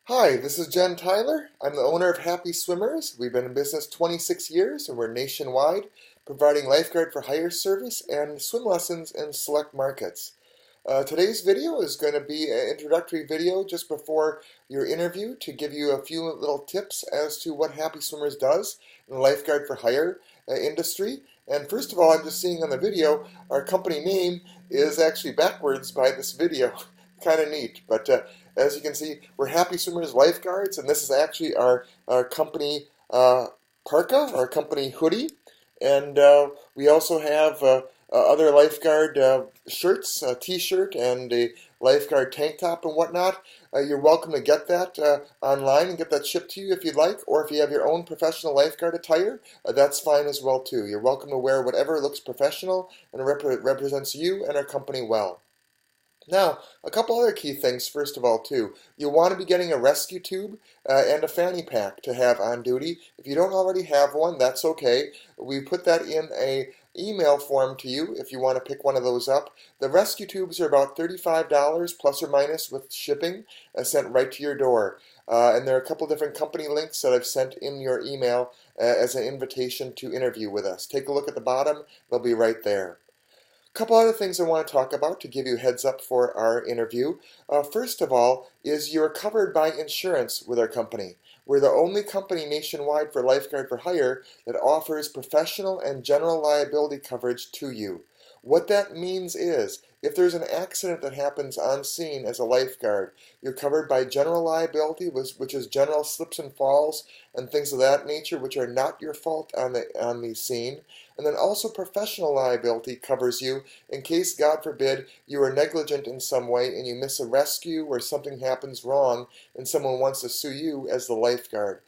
Hi, this is Jenn Tyler. I'm the owner of Happy Swimmers. We've been in business 26 years and we're nationwide, providing lifeguard for hire service and swim lessons in select markets. Today's video is going to be an introductory video just before your interview to give you a few little tips as to what Happy Swimmers does in the lifeguard for hire industry. And first of all, I'm just seeing on the video, our company name is actually backwards by this video. Kind of neat, but as you can see, we're Happy Swimmers Lifeguards, and this is actually our company parka, our company hoodie, and we also have other lifeguard shirts, a t-shirt, and a lifeguard tank top and whatnot. You're welcome to get that online and get that shipped to you if you'd like, or if you have your own professional lifeguard attire, that's fine as well too. You're welcome to wear whatever looks professional and represents you and our company well. Now, a couple other key things, first of all, too. You'll want to be getting a rescue tube and a fanny pack to have on duty. If you don't already have one, that's okay. We put that in a email form to you if you want to pick one of those up. The rescue tubes are about $35 plus or minus with shipping sent right to your door. And there are a couple different company links that I've sent in your email as an invitation to interview with us. Take a look at the bottom, they'll be right there. A couple other things I want to talk about to give you a heads up for our interview. First of all, is you're covered by insurance with our company. We're the only company nationwide for lifeguard for hire that offers professional and general liability coverage to you. What that means is, if there's an accident that happens on scene as a lifeguard, you're covered by general liability, which is general slips and falls and things of that nature, which are not your fault on the scene. And then also professional liability covers you in case, God forbid, you are negligent in some way and you miss a rescue or something happens wrong and someone wants to sue you as the lifeguard.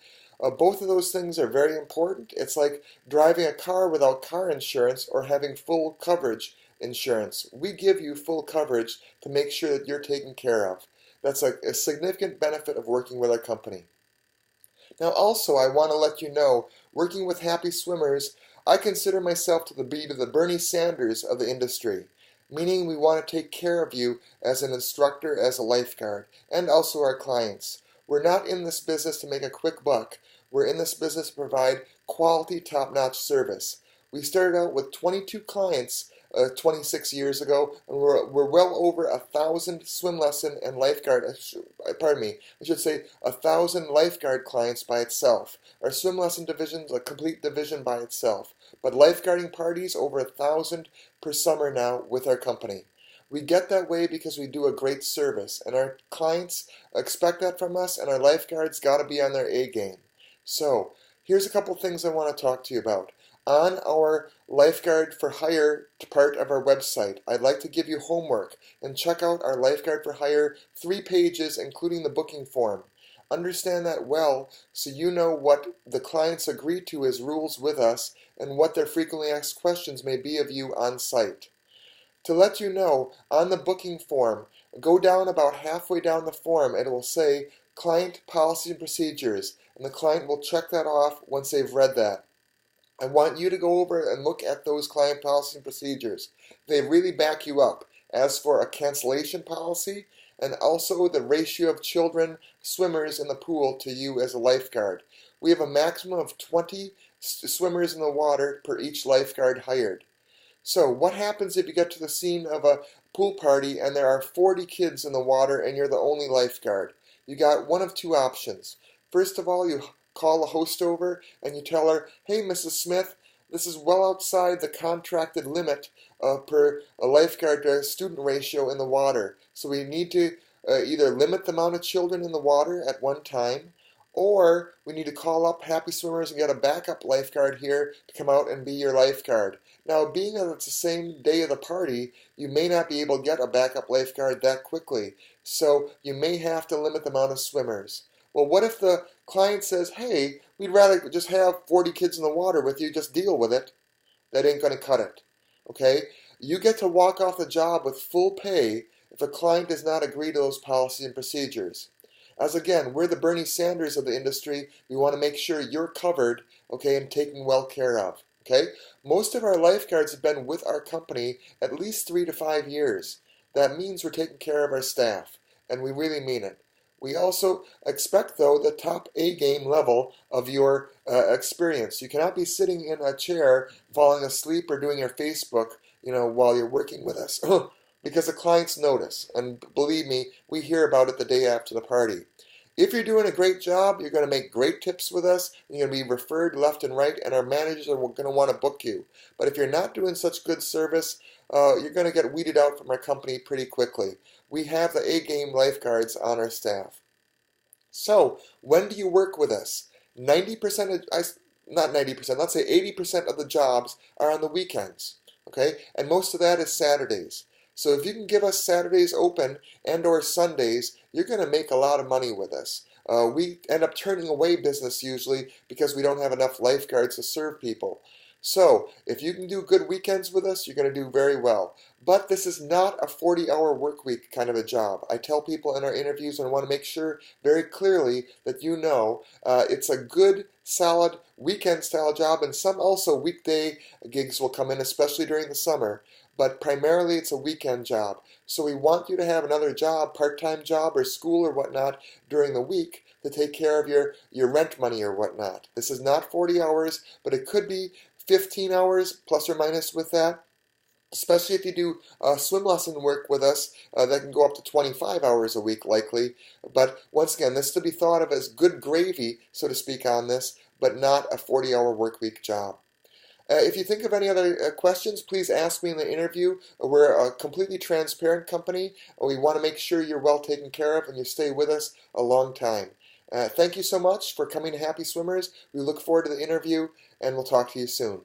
Both of those things are very important. It's like driving a car without car insurance or having full coverage insurance. We give you full coverage to make sure that you're taken care of. That's a significant benefit of working with our company. Now also, I want to let you know, working with Happy Swimmers, I consider myself to be the Bernie Sanders of the industry, meaning we want to take care of you as an instructor, as a lifeguard, and also our clients. We're not in this business to make a quick buck. We're in this business to provide quality, top-notch service. We started out with 22 clients 26 years ago, and we're well over 1,000 swim lesson and lifeguard, pardon me, I should say 1,000 lifeguard clients by itself. Our swim lesson division is a complete division by itself, but lifeguarding parties over 1,000 per summer now with our company. We get that way because we do a great service, and our clients expect that from us, and our lifeguards got to be on their A game. So, here's a couple things I want to talk to you about. On our lifeguard for hire part of our website, I'd like to give you homework and check out our lifeguard for hire 3 pages, including the booking form. Understand that well so you know what the clients agree to as rules with us and what their frequently asked questions may be of you on site. To let you know, on the booking form, go down about halfway down the form and it will say Client Policy and Procedures, and the client will check that off once they've read that. I want you to go over and look at those client policy and procedures. They really back you up as for a cancellation policy and also the ratio of children swimmers in the pool to you as a lifeguard. We have a maximum of 20 swimmers in the water per each lifeguard hired. So what happens if you get to the scene of a pool party and there are 40 kids in the water and you're the only lifeguard? You got one of 2 options. First of all, you call a host over and you tell her, hey, Mrs. Smith, this is well outside the contracted limit per a lifeguard student ratio in the water. So we need to either limit the amount of children in the water at one time, or we need to call up Happy Swimmers and get a backup lifeguard here to come out and be your lifeguard. Now, being that it's the same day of the party, you may not be able to get a backup lifeguard that quickly, so you may have to limit the amount of swimmers. Well, what if the client says, hey, we'd rather just have 40 kids in the water with you, just deal with it? That ain't going to cut it. Okay? You get to walk off the job with full pay if a client does not agree to those policies and procedures. As again, we're the Bernie Sanders of the industry. We want to make sure you're covered, okay, and taken well care of. Okay? Most of our lifeguards have been with our company at least 3 to 5 years. That means we're taking care of our staff, and we really mean it. We also expect, though, the top A game level of your experience. You cannot be sitting in a chair, falling asleep, or doing your Facebook, while you're working with us, because the clients notice. And believe me, we hear about it the day after the party. If you're doing a great job, you're going to make great tips with us, and you're going to be referred left and right, and our managers are going to want to book you. But if you're not doing such good service, you're going to get weeded out from our company pretty quickly. We have the A-game lifeguards on our staff. So, when do you work with us? 90% of, not 90%, let's say 80% of the jobs are on the weekends, okay? And most of that is Saturdays. So if you can give us Saturdays open and or Sundays, you're going to make a lot of money with us. We end up turning away business usually because we don't have enough lifeguards to serve people. So if you can do good weekends with us, you're going to do very well. But this is not a 40-hour work week kind of a job. I tell people in our interviews, and I want to make sure very clearly that you know it's a good, solid weekend-style job, and some also weekday gigs will come in, especially during the summer. But primarily it's a weekend job. So we want you to have another job, part-time job or school or whatnot during the week to take care of your rent money or whatnot. This is not 40 hours, but it could be 15 hours plus or minus with that. Especially if you do swim lesson work with us, that can go up to 25 hours a week likely. But once again, this is to be thought of as good gravy, so to speak, on this, but not a 40-hour work week job. If you think of any other questions, please ask me in the interview. We're a completely transparent company. We want to make sure you're well taken care of and you stay with us a long time. Thank you so much for coming to Happy Swimmers. We look forward to the interview, and we'll talk to you soon.